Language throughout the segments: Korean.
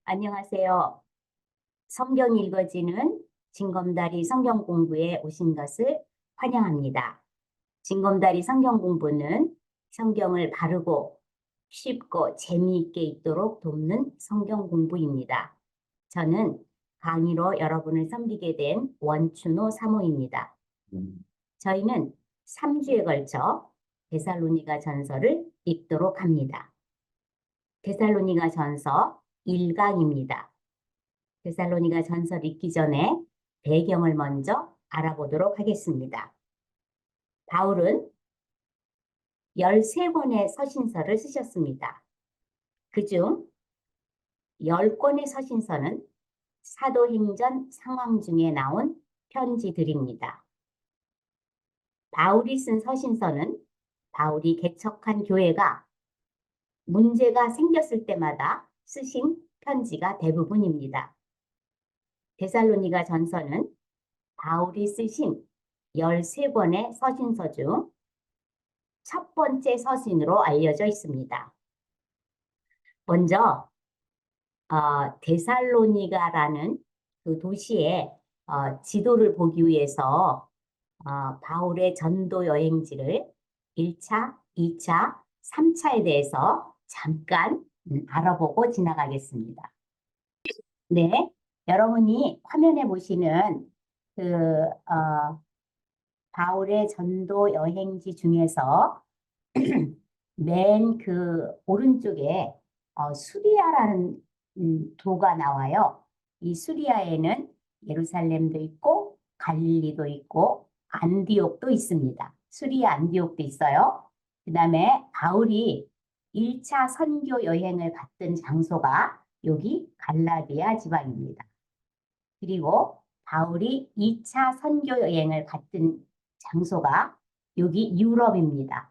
안녕하세요. 성경 읽어지는 징검다리 성경 공부에 오신 것을 환영합니다. 징검다리 성경 공부는 성경을 바르고 쉽고 재미있게 읽도록 돕는 성경 공부입니다. 저는 강의로 여러분을 섬기게 된 원춘호 사모입니다. 저희는 3주에 걸쳐 데살로니가 전서를 읽도록 합니다. 데살로니가 전서 1강입니다. 데살로니가 전서를 읽기 전에 배경을 먼저 알아보도록 하겠습니다. 바울은 13권의 서신서를 쓰셨습니다. 그중 10권의 서신서는 사도행전 상황 중에 나온 편지들입니다. 바울이 쓴 서신서는 바울이 개척한 교회가 문제가 생겼을 때마다 쓰신 편지가 대부분입니다. 데살로니가 전서는 바울이 쓰신 13권의 서신서 중 첫 번째 서신으로 알려져 있습니다. 먼저 데살로니가라는 그 도시의 지도를 보기 위해서 바울의 전도 여행지를 1차, 2차, 3차에 대해서 잠깐 알아보고 지나가겠습니다. 네, 여러분이 화면에 보시는 바울의 전도 여행지 중에서 맨 그 오른쪽에 수리아라는 도가 나와요. 이 수리아에는 예루살렘도 있고 갈릴리도 있고 안디옥도 있습니다. 수리아 안디옥도 있어요. 그 다음에 바울이 1차 선교 여행을 갔던 장소가 여기 갈라디아 지방입니다. 그리고 바울이 2차 선교 여행을 갔던 장소가 여기 유럽입니다.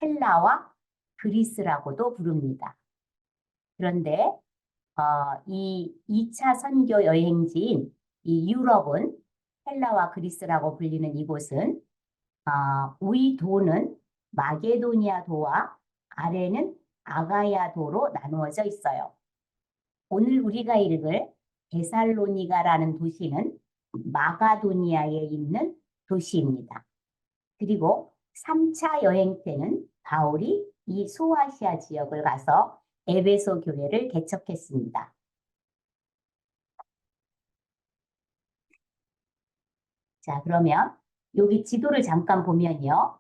헬라와 그리스라고도 부릅니다. 그런데 이 2차 선교 여행지인 이 유럽은 헬라와 그리스라고 불리는 이곳은 위도는 마게도니아 도와 아래는 아가야 도로 나누어져 있어요. 오늘 우리가 읽을 데살로니가라는 도시는 마가도니아에 있는 도시입니다. 그리고 3차 여행 때는 바울이 이 소아시아 지역을 가서 에베소 교회를 개척했습니다. 자, 그러면 여기 지도를 잠깐 보면요.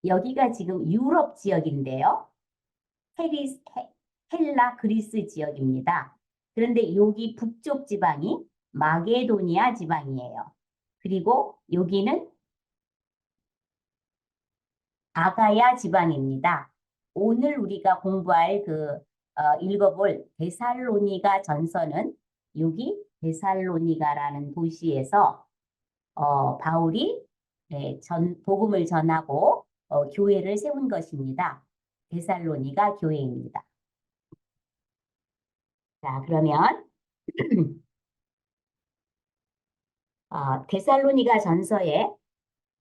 여기가 지금 유럽 지역인데요. 헬라 그리스 지역입니다. 그런데 여기 북쪽 지방이 마게도니아 지방이에요. 그리고 여기는 아가야 지방입니다. 오늘 우리가 공부할 읽어볼 데살로니가 전서는 여기 데살로니가라는 도시에서 바울이 복음을 전하고 교회를 세운 것입니다. 데살로니가 교회입니다. 자, 그러면 데살로니가 전서의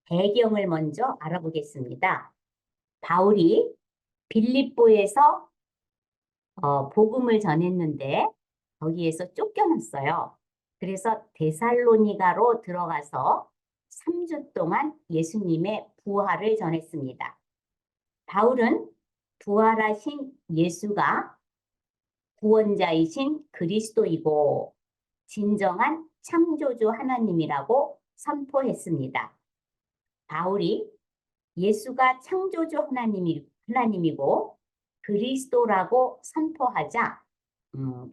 배경을 먼저 알아보겠습니다. 바울이 빌립보에서 복음을 전했는데 거기에서 쫓겨났어요. 그래서 데살로니가로 들어가서 3주 동안 예수님의 부활을 전했습니다. 바울은 부활하신 예수가 구원자이신 그리스도이고 진정한 창조주 하나님이라고 선포했습니다. 바울이 예수가 창조주 하나님이고 그리스도라고 선포하자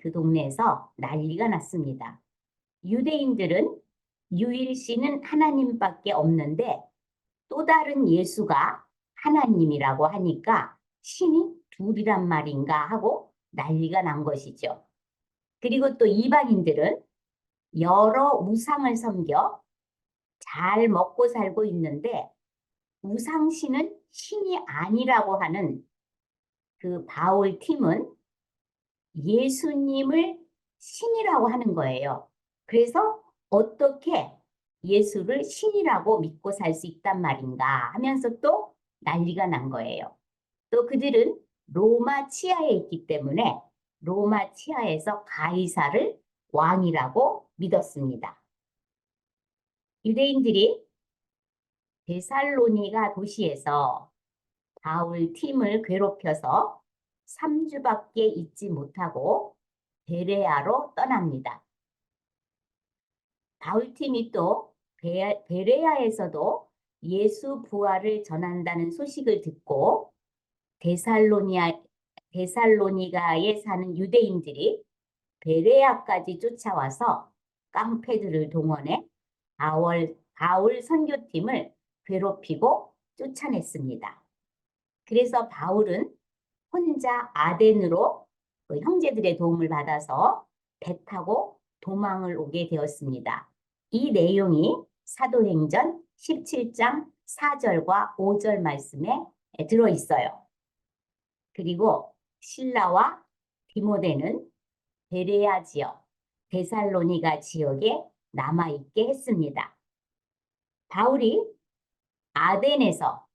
그 동네에서 난리가 났습니다. 유대인들은 유일신은 하나님밖에 없는데 또 다른 예수가 하나님이라고 하니까 신이 둘이란 말인가 하고 난리가 난 것이죠. 그리고 또 이방인들은 여러 우상을 섬겨 잘 먹고 살고 있는데 우상신은 신이 아니라고 하는 그 바울 팀은 예수님을 신이라고 하는 거예요. 그래서 어떻게 예수를 신이라고 믿고 살 수 있단 말인가 하면서 또 난리가 난 거예요. 또 그들은 로마 치하에 있기 때문에 로마 치하에서 가이사를 왕이라고 믿었습니다. 유대인들이 데살로니가 도시에서 바울 팀을 괴롭혀서 3주밖에 있지 못하고 베레아로 떠납니다. 바울 팀이 또 베레아에서도 예수 부활을 전한다는 소식을 듣고 데살로니가에 사는 유대인들이 베레아까지 쫓아와서 깡패들을 동원해 바울 선교팀을 괴롭히고 쫓아냈습니다. 그래서 바울은 혼자 아덴으로 형제들의 도움을 받아서 배 타고 도망을 오게 되었습니다. 이 내용이 사도행전 17장 4절과 5절 말씀에 들어있어요. 그리고 실라와 디모데는 베레아 지역, 데살로니가 지역에 남아있게 했습니다. 바울이 아덴에서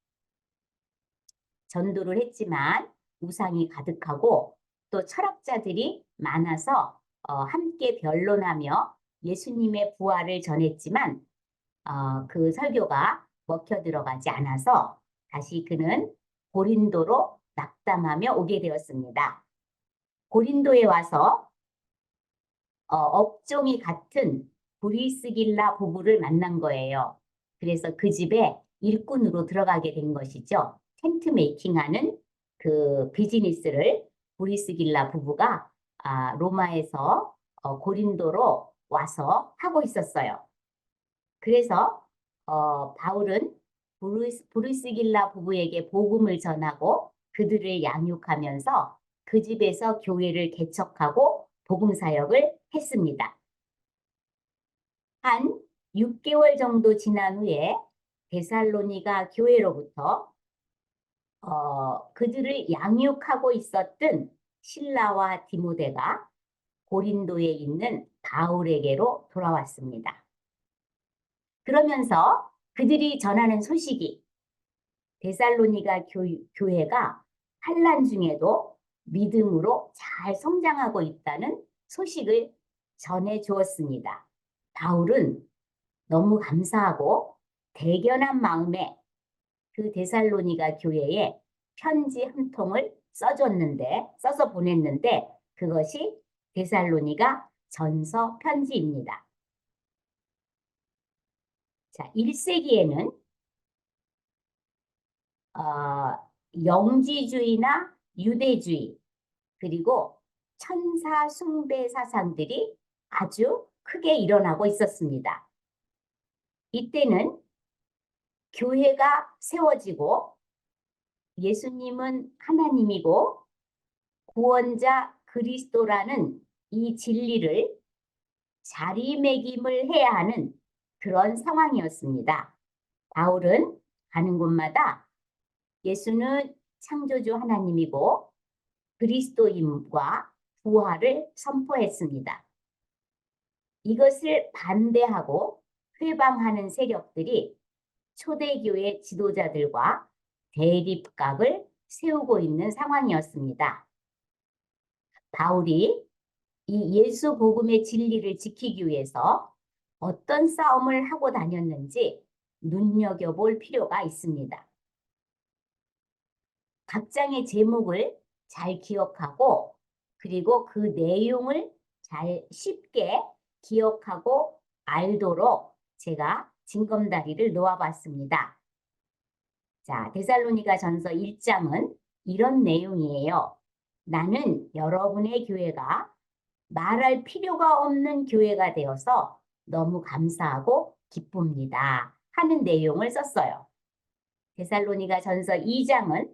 전도를 했지만 우상이 가득하고 또 철학자들이 많아서 함께 변론하며 예수님의 부활을 전했지만 그 설교가 먹혀 들어가지 않아서 다시 그는 고린도로 낙담하며 오게 되었습니다. 고린도에 와서 업종이 같은 브리스길라 부부를 만난 거예요. 그래서 그 집에 일꾼으로 들어가게 된 것이죠. 텐트 메이킹하는 그 비즈니스를 브리스길라 부부가 로마에서 고린도로 와서 하고 있었어요. 그래서 바울은 브리스길라 부부에게 복음을 전하고 그들을 양육하면서 그 집에서 교회를 개척하고 복음 사역을 했습니다. 한 6개월 정도 지난 후에 데살로니가 교회로부터 그들을 양육하고 있었던 실라와 디모데가 고린도에 있는 바울에게로 돌아왔습니다. 그러면서 그들이 전하는 소식이 데살로니가 교회가 환난 중에도 믿음으로 잘 성장하고 있다는 소식을 전해 주었습니다. 바울은 너무 감사하고 대견한 마음에 그 데살로니가 교회에 편지 한 통을 써서 보냈는데 그것이 데살로니가 전서 편지입니다. 자, 1세기에는 영지주의나 유대주의 그리고 천사 숭배 사상들이 아주 크게 일어나고 있었습니다. 이때는 교회가 세워지고 예수님은 하나님이고 구원자 그리스도라는 이 진리를 자리매김을 해야 하는 그런 상황이었습니다. 바울은 가는 곳마다 예수는 창조주 하나님이고 그리스도임과 부활을 선포했습니다. 이것을 반대하고 회방하는 세력들이 초대교회 지도자들과 대립각을 세우고 있는 상황이었습니다. 바울이 이 예수 복음의 진리를 지키기 위해서 어떤 싸움을 하고 다녔는지 눈여겨볼 필요가 있습니다. 각 장의 제목을 잘 기억하고 그리고 그 내용을 잘 쉽게 기억하고 알도록 제가 징검다리를 놓아봤습니다. 자, 데살로니가 전서 1장은 이런 내용이에요. 나는 여러분의 교회가 말할 필요가 없는 교회가 되어서 너무 감사하고 기쁩니다. 하는 내용을 썼어요. 데살로니가 전서 2장은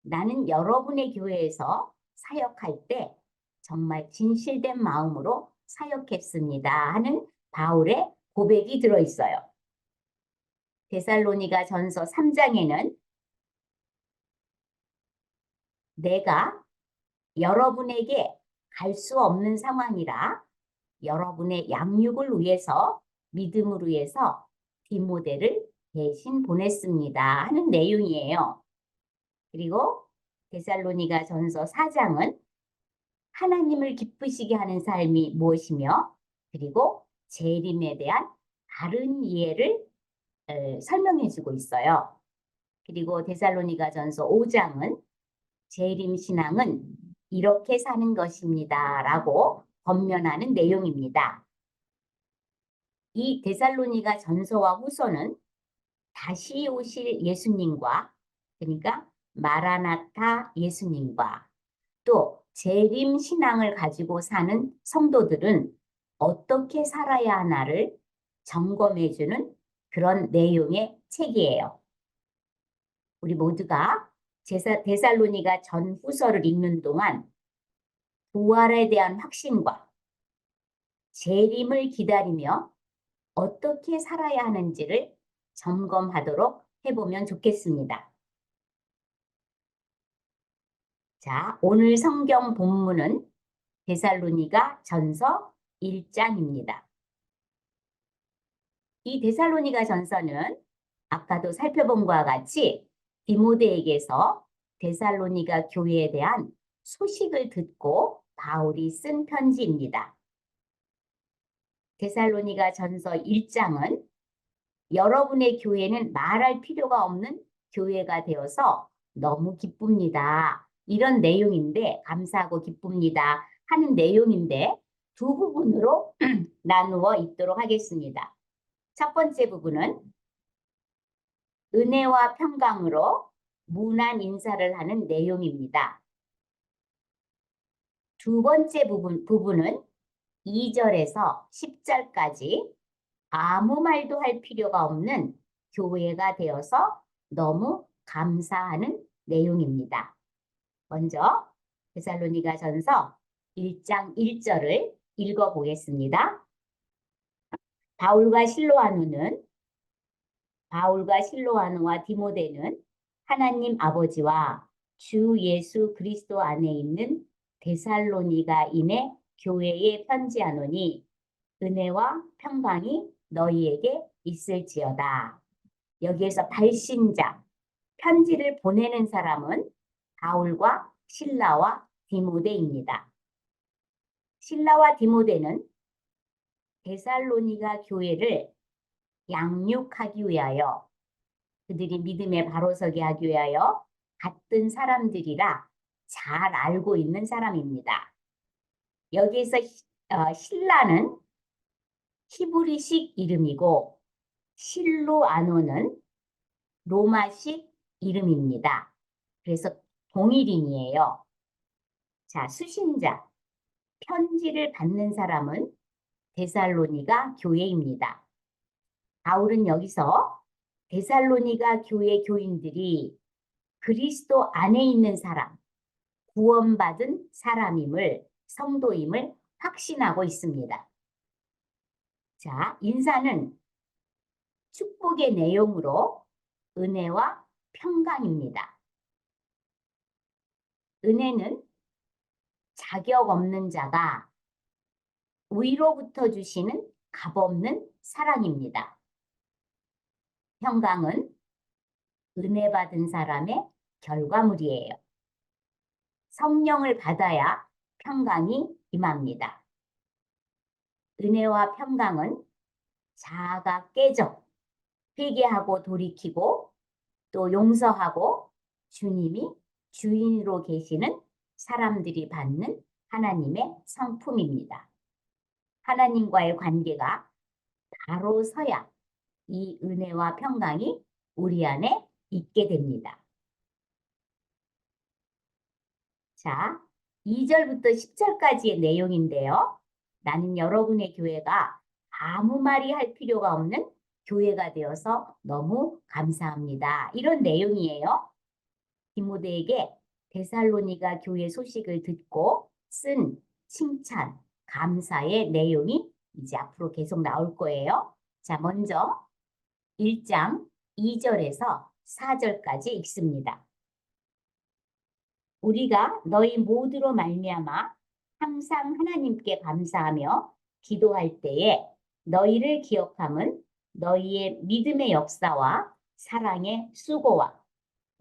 나는 여러분의 교회에서 사역할 때 정말 진실된 마음으로 사역했습니다. 하는 바울의 고백이 들어있어요. 데살로니가 전서 3장에는 내가 여러분에게 갈 수 없는 상황이라 여러분의 양육을 위해서 믿음을 위해서 디모데를 대신 보냈습니다. 하는 내용이에요. 그리고 데살로니가 전서 4장은 하나님을 기쁘시게 하는 삶이 무엇이며 그리고 재림에 대한 다른 이해를 설명해 주고 있어요. 그리고 데살로니가 전서 5장은 재림 신앙은 이렇게 사는 것입니다. 라고 권면하는 내용입니다. 이 데살로니가 전서와 후서는 다시 오실 예수님과 그러니까 마라나타 예수님과 또 재림 신앙을 가지고 사는 성도들은 어떻게 살아야 하나를 점검해주는 그런 내용의 책이에요. 우리 모두가 데살로니가 전 후서를 읽는 동안 부활에 대한 확신과 재림을 기다리며 어떻게 살아야 하는지를 점검하도록 해보면 좋겠습니다. 자, 오늘 성경 본문은 데살로니가 전서 1장입니다. 이 데살로니가 전서는 아까도 살펴본 것과 같이 디모데에게서 데살로니가 교회에 대한 소식을 듣고 바울이 쓴 편지입니다. 데살로니가 전서 1장은 여러분의 교회는 말할 필요가 없는 교회가 되어서 너무 기쁩니다. 이런 내용인데 감사하고 기쁩니다 하는 내용인데 두 부분으로 나누어 읽도록 하겠습니다. 첫 번째 부분은 은혜와 평강으로 문안 인사를 하는 내용입니다. 두 번째 부분은 2절에서 10절까지 아무 말도 할 필요가 없는 교회가 되어서 너무 감사하는 내용입니다. 먼저 데살로니가 전서 1장 1절을 읽어보겠습니다. 바울과 실로아누와 디모데는 하나님 아버지와 주 예수 그리스도 안에 있는 데살로니가인의 교회에 편지하노니 은혜와 평강이 너희에게 있을지어다. 여기에서 발신자, 편지를 보내는 사람은 바울과 실라와 디모데입니다. 실라와 디모데는 데살로니가 교회를 양육하기 위하여 그들이 믿음에 바로 서게 하기 위하여 같은 사람들이라 잘 알고 있는 사람입니다. 여기에서 실라는 히브리식 이름이고 실로아노는 로마식 이름입니다. 그래서 동일인이에요. 자, 수신자, 편지를 받는 사람은 데살로니가 교회입니다. 바울은 여기서 데살로니가 교회 교인들이 그리스도 안에 있는 사람, 구원받은 사람임을, 성도임을 확신하고 있습니다. 자, 인사는 축복의 내용으로 은혜와 평강입니다. 은혜는 자격 없는 자가 위로부터 주시는 값없는 사랑입니다. 평강은 은혜 받은 사람의 결과물이에요. 성령을 받아야 평강이 임합니다. 은혜와 평강은 자아가 깨져 회개하고 돌이키고 또 용서하고 주님이 주인으로 계시는 사람들이 받는 하나님의 성품입니다. 하나님과의 관계가 바로 서야 이 은혜와 평강이 우리 안에 있게 됩니다. 자, 2절부터 10절까지의 내용인데요. 나는 여러분의 교회가 아무 말이 할 필요가 없는 교회가 되어서 너무 감사합니다. 이런 내용이에요. 디모데에게 데살로니가 교회 소식을 듣고 쓴 칭찬, 감사의 내용이 이제 앞으로 계속 나올 거예요. 자, 먼저 1장 2절에서 4절까지 읽습니다. 우리가 너희 모두로 말미암아 항상 하나님께 감사하며 기도할 때에 너희를 기억함은 너희의 믿음의 역사와 사랑의 수고와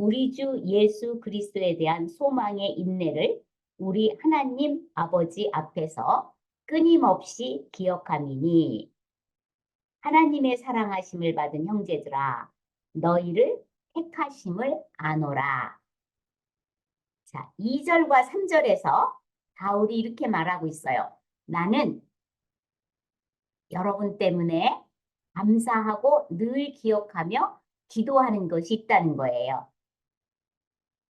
우리 주 예수 그리스도에 대한 소망의 인내를 우리 하나님 아버지 앞에서 끊임없이 기억함이니 하나님의 사랑하심을 받은 형제들아 너희를 택하심을 아노라. 자, 2절과 3절에서 바울이 이렇게 말하고 있어요. 나는 여러분 때문에 감사하고 늘 기억하며 기도하는 것이 있다는 거예요.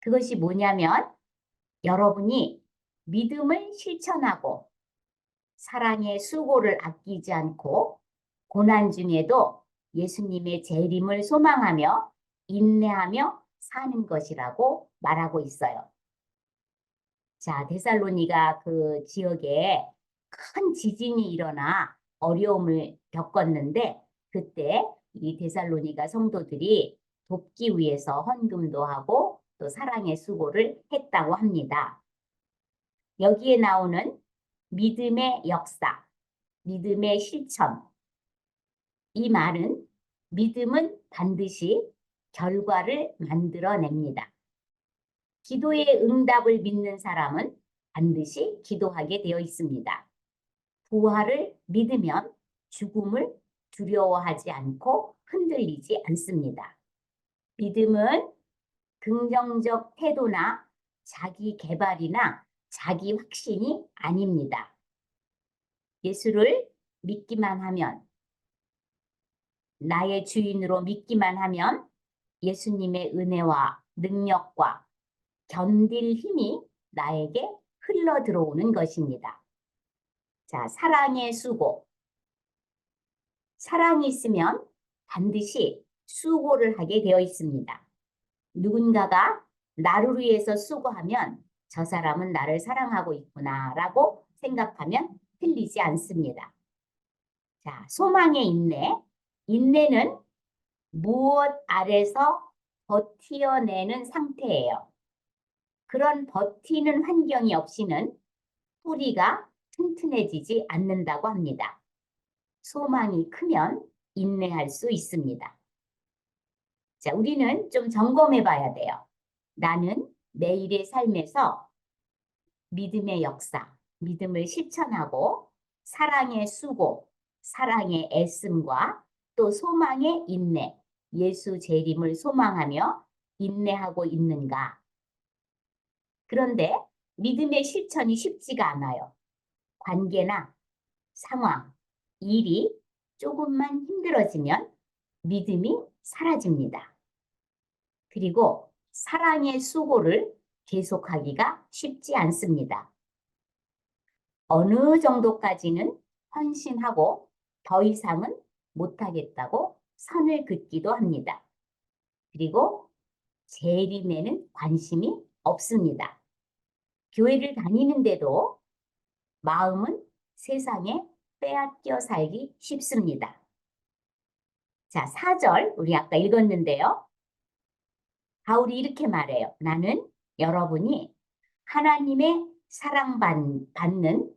그것이 뭐냐면 여러분이 믿음을 실천하고 사랑의 수고를 아끼지 않고 고난 중에도 예수님의 재림을 소망하며 인내하며 사는 것이라고 말하고 있어요. 자, 데살로니가 그 지역에 큰 지진이 일어나 어려움을 겪었는데 그때 이 데살로니가 성도들이 돕기 위해서 헌금도 하고 또 사랑의 수고를 했다고 합니다. 여기에 나오는 믿음의 역사, 믿음의 실천. 이 말은 믿음은 반드시 결과를 만들어냅니다. 기도의 응답을 믿는 사람은 반드시 기도하게 되어 있습니다. 부활을 믿으면 죽음을 두려워하지 않고 흔들리지 않습니다. 믿음은 긍정적 태도나 자기 개발이나 자기 확신이 아닙니다. 예수를 믿기만 하면, 나의 주인으로 믿기만 하면 예수님의 은혜와 능력과 견딜 힘이 나에게 흘러 들어오는 것입니다. 자, 사랑의 수고. 사랑이 있으면 반드시 수고를 하게 되어 있습니다. 누군가가 나를 위해서 수고하면 저 사람은 나를 사랑하고 있구나라고 생각하면 틀리지 않습니다. 자, 소망의 인내. 인내는 무엇 아래서 버티어내는 상태예요. 그런 버티는 환경이 없이는 뿌리가 튼튼해지지 않는다고 합니다. 소망이 크면 인내할 수 있습니다. 자, 우리는 좀 점검해 봐야 돼요. 나는 매일의 삶에서 믿음의 역사, 믿음을 실천하고 사랑의 수고, 사랑의 애씀과 또 소망의 인내, 예수 재림을 소망하며 인내하고 있는가? 그런데 믿음의 실천이 쉽지가 않아요. 관계나 상황, 일이 조금만 힘들어지면 믿음이 사라집니다. 그리고 사랑의 수고를 계속하기가 쉽지 않습니다. 어느 정도까지는 헌신하고 더 이상은 못하겠다고 선을 긋기도 합니다. 그리고 재림에는 관심이 없습니다. 교회를 다니는데도 마음은 세상에 빼앗겨 살기 쉽습니다. 자, 4절 우리 아까 읽었는데요. 바울이 이렇게 말해요. 나는 여러분이 하나님의 사랑받는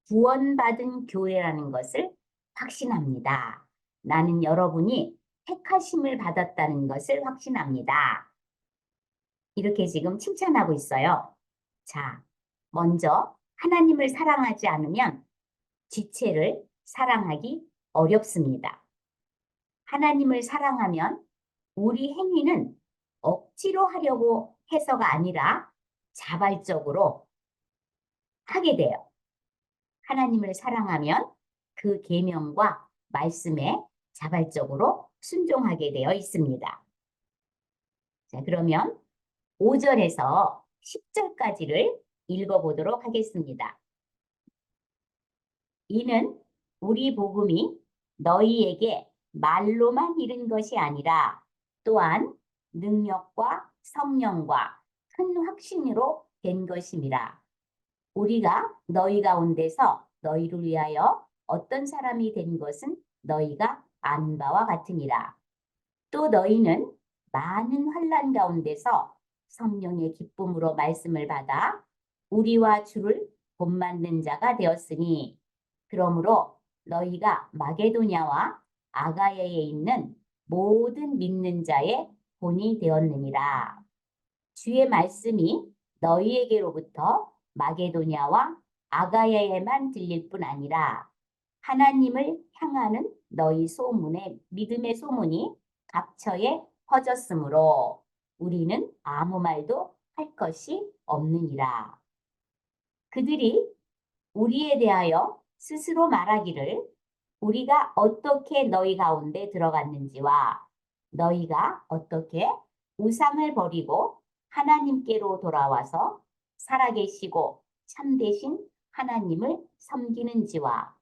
구원받은 교회라는 것을 확신합니다. 나는 여러분이 택하심을 받았다는 것을 확신합니다. 이렇게 지금 칭찬하고 있어요. 자, 먼저 하나님을 사랑하지 않으면 지체를 사랑하기 어렵습니다. 하나님을 사랑하면 우리 행위는 억지로 하려고 해서가 아니라 자발적으로 하게 돼요. 하나님을 사랑하면 그 계명과 말씀에 자발적으로 순종하게 되어 있습니다. 자, 그러면 5절에서 10절까지를 읽어보도록 하겠습니다. 이는 우리 복음이 너희에게 말로만 이른 것이 아니라 또한 능력과 성령과 큰 확신으로 된 것임이라. 우리가 너희 가운데서 너희를 위하여 어떤 사람이 된 것은 너희가 아는 바와 같으니라. 또 너희는 많은 환난 가운데서 성령의 기쁨으로 말씀을 받아 우리와 주를 본받는 자가 되었으니 그러므로 너희가 마게도냐와 아가야에 있는 모든 믿는 자의 본이 되었느니라. 주의 말씀이 너희에게로부터 마게도냐와 아가야에만 들릴 뿐 아니라 하나님을 향하는 너희 소문의 믿음의 소문이 각처에 퍼졌으므로 우리는 아무 말도 할 것이 없느니라. 그들이 우리에 대하여 스스로 말하기를 우리가 어떻게 너희 가운데 들어갔는지와 너희가 어떻게 우상을 버리고 하나님께로 돌아와서 살아계시고 참되신 하나님을 섬기는지와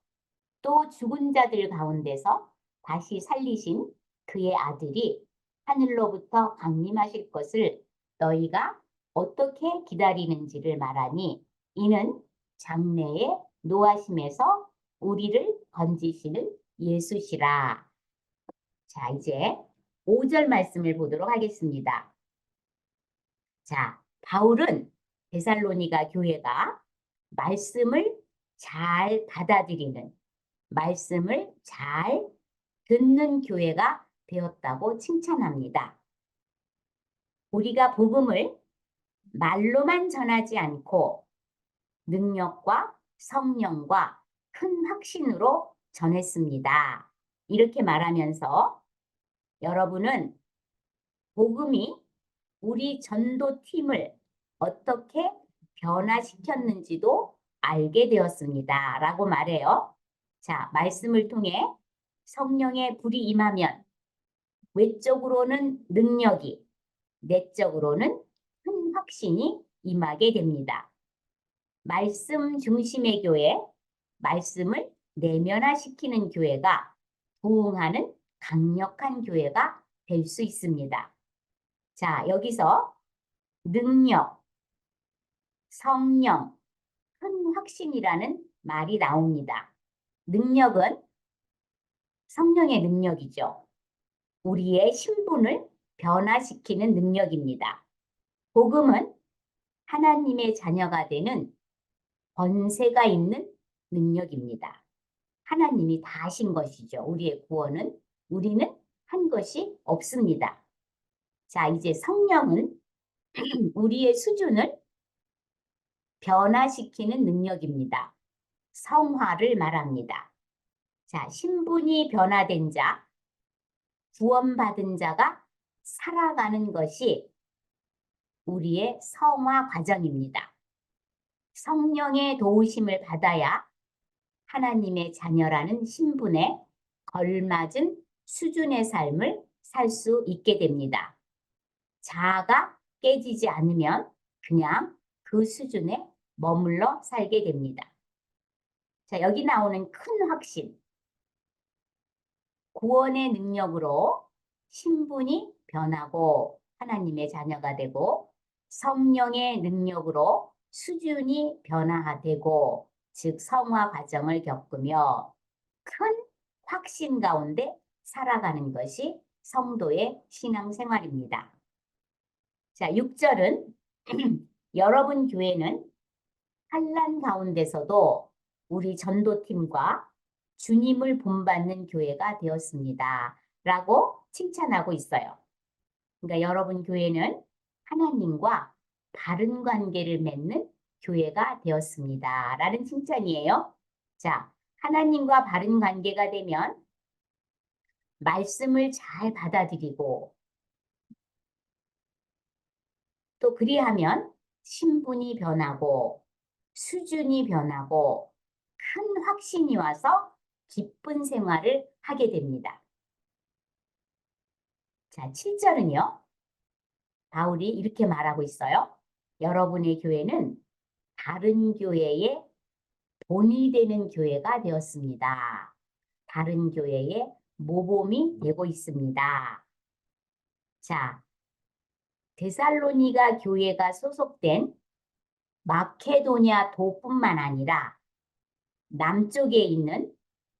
또 죽은 자들 가운데서 다시 살리신 그의 아들이 하늘로부터 강림하실 것을 너희가 어떻게 기다리는지를 말하니 이는 장래의 노하심에서 우리를 건지시는 예수시라. 자, 이제 5절 말씀을 보도록 하겠습니다. 자, 바울은 데살로니가 교회가 말씀을 잘 받아들이는, 말씀을 잘 듣는 교회가 되었다고 칭찬합니다. 우리가 복음을 말로만 전하지 않고 능력과 성령과 큰 확신으로 전했습니다. 이렇게 말하면서 여러분은 복음이 우리 전도팀을 어떻게 변화시켰는지도 알게 되었습니다. 라고 말해요. 자, 말씀을 통해 성령의 불이 임하면 외적으로는 능력이, 내적으로는 큰 확신이 임하게 됩니다. 말씀 중심의 교회, 말씀을 내면화시키는 교회가 부흥하는 강력한 교회가 될 수 있습니다. 자, 여기서 능력, 성령, 큰 확신이라는 말이 나옵니다. 능력은 성령의 능력이죠. 우리의 신분을 변화시키는 능력입니다. 복음은 하나님의 자녀가 되는 권세가 있는 능력입니다. 하나님이 다 하신 것이죠. 우리의 구원은 우리는 한 것이 없습니다. 자, 이제 성령은 우리의 수준을 변화시키는 능력입니다. 성화를 말합니다. 자, 신분이 변화된 자, 구원받은 자가 살아가는 것이 우리의 성화 과정입니다. 성령의 도우심을 받아야 하나님의 자녀라는 신분에 걸맞은 수준의 삶을 살 수 있게 됩니다. 자아가 깨지지 않으면 그냥 그 수준에 머물러 살게 됩니다. 자, 여기 나오는 큰 확신. 구원의 능력으로 신분이 변하고 하나님의 자녀가 되고 성령의 능력으로 수준이 변화되고 즉 성화 과정을 겪으며 큰 확신 가운데 살아가는 것이 성도의 신앙생활입니다. 자, 6절은 여러분 교회는 환난 가운데서도 우리 전도팀과 주님을 본받는 교회가 되었습니다. 라고 칭찬하고 있어요. 그러니까 여러분 교회는 하나님과 바른 관계를 맺는 교회가 되었습니다. 라는 칭찬이에요. 자, 하나님과 바른 관계가 되면 말씀을 잘 받아들이고 또 그리하면 신분이 변하고 수준이 변하고 큰 확신이 와서 기쁜 생활을 하게 됩니다. 자, 7절은요. 바울이 이렇게 말하고 있어요. 여러분의 교회는 다른 교회의 본이 되는 교회가 되었습니다. 다른 교회의 모범이 되고 있습니다. 자, 데살로니가 교회가 소속된 마케도냐 도뿐만 아니라 남쪽에 있는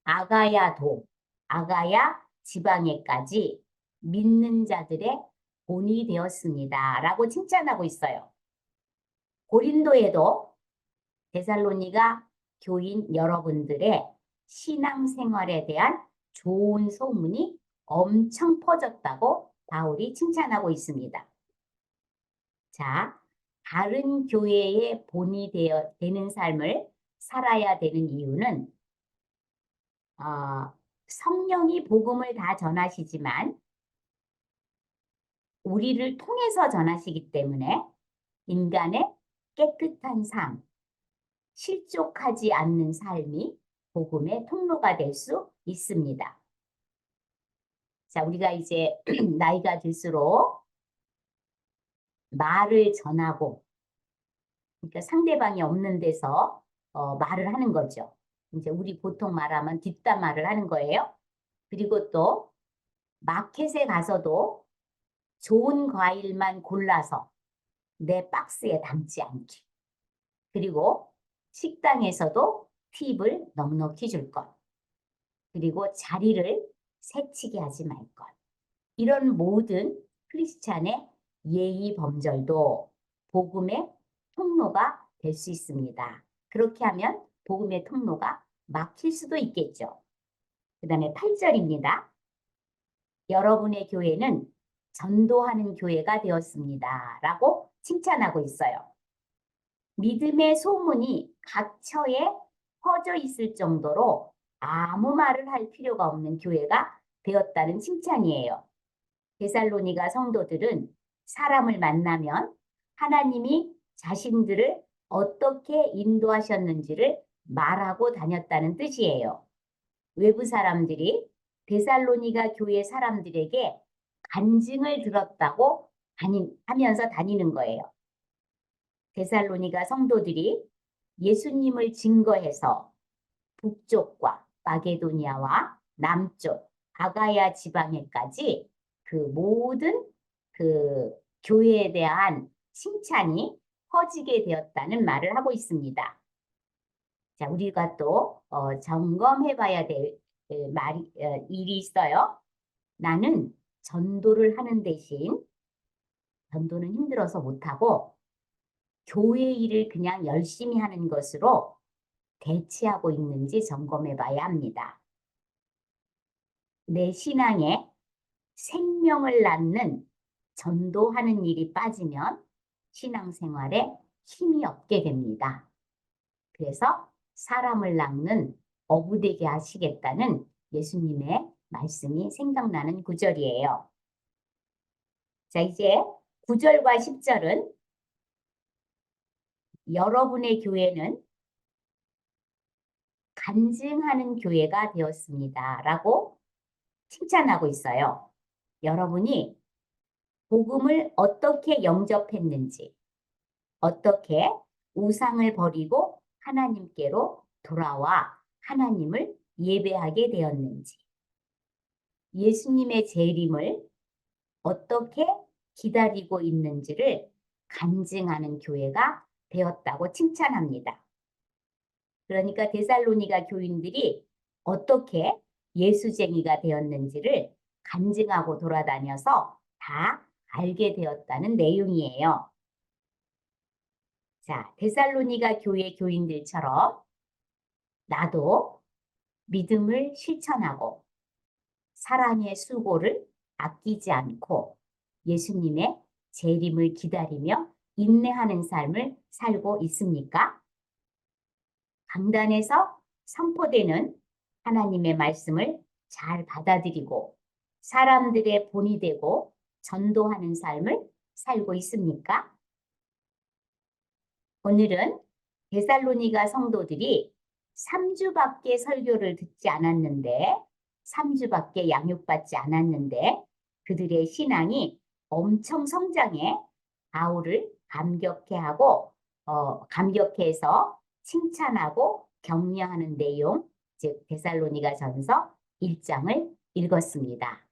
아가야 도, 아가야 지방에까지 믿는 자들의 본이 되었습니다. 라고 칭찬하고 있어요. 고린도에도 데살로니가 교인 여러분들의 신앙생활에 대한 좋은 소문이 엄청 퍼졌다고 바울이 칭찬하고 있습니다. 자, 다른 교회의 본이 되는 삶을 살아야 되는 이유는 성령이 복음을 다 전하시지만 우리를 통해서 전하시기 때문에 인간의 깨끗한 삶, 실족하지 않는 삶이 복음의 통로가 될 수 있습니다. 자, 우리가 이제 나이가 들수록 말을 전하고, 그러니까 상대방이 없는 데서 말을 하는 거죠. 이제 우리 보통 말하면 뒷담화를 하는 거예요. 그리고 또 마켓에 가서도 좋은 과일만 골라서 내 박스에 담지 않기. 그리고 식당에서도 팁을 넉넉히 줄 것. 그리고 자리를 새치게 하지 말 것. 이런 모든 크리스찬의 예의 범절도 복음의 통로가 될 수 있습니다. 그렇게 하면 복음의 통로가 막힐 수도 있겠죠. 그 다음에 8절입니다. 여러분의 교회는 전도하는 교회가 되었습니다. 라고 칭찬하고 있어요. 믿음의 소문이 각 처에 퍼져 있을 정도로 아무 말을 할 필요가 없는 교회가 되었다는 칭찬이에요. 데살로니가 성도들은 사람을 만나면 하나님이 자신들을 어떻게 인도하셨는지를 말하고 다녔다는 뜻이에요. 외부 사람들이 데살로니가 교회 사람들에게 간증을 들었다고 하면서 다니는 거예요. 데살로니가 성도들이 예수님을 증거해서 북쪽과 마게도니아와 남쪽 아가야 지방에까지 그 모든 그 교회에 대한 칭찬이 퍼지게 되었다는 말을 하고 있습니다. 자, 우리가 또 점검해봐야 될 일이 있어요. 나는 전도를 하는 대신 전도는 힘들어서 못하고 교회 일을 그냥 열심히 하는 것으로 대치하고 있는지 점검해봐야 합니다. 내 신앙에 생명을 낳는 전도하는 일이 빠지면 신앙생활에 힘이 없게 됩니다. 그래서 사람을 낚는 어부되게 하시겠다는 예수님의 말씀이 생각나는 구절이에요. 자, 이제 9절과 10절은 여러분의 교회는 간증하는 교회가 되었습니다. 라고 칭찬하고 있어요. 여러분이 복음을 어떻게 영접했는지, 어떻게 우상을 버리고 하나님께로 돌아와 하나님을 예배하게 되었는지, 예수님의 재림을 어떻게 기다리고 있는지를 간증하는 교회가 되었다고 칭찬합니다. 그러니까 데살로니가 교인들이 어떻게 예수쟁이가 되었는지를 간증하고 돌아다녀서 다 알게 되었다는 내용이에요. 자, 데살로니가 교회 교인들처럼 나도 믿음을 실천하고 사랑의 수고를 아끼지 않고 예수님의 재림을 기다리며 인내하는 삶을 살고 있습니까? 강단에서 선포되는 하나님의 말씀을 잘 받아들이고 사람들의 본이 되고 전도하는 삶을 살고 있습니까? 오늘은 데살로니가 성도들이 3주밖에 설교를 듣지 않았는데 3주밖에 양육받지 않았는데 그들의 신앙이 엄청 성장해 바울을 감격해서 칭찬하고 격려하는 내용, 즉 데살로니가 전서 1장을 읽었습니다.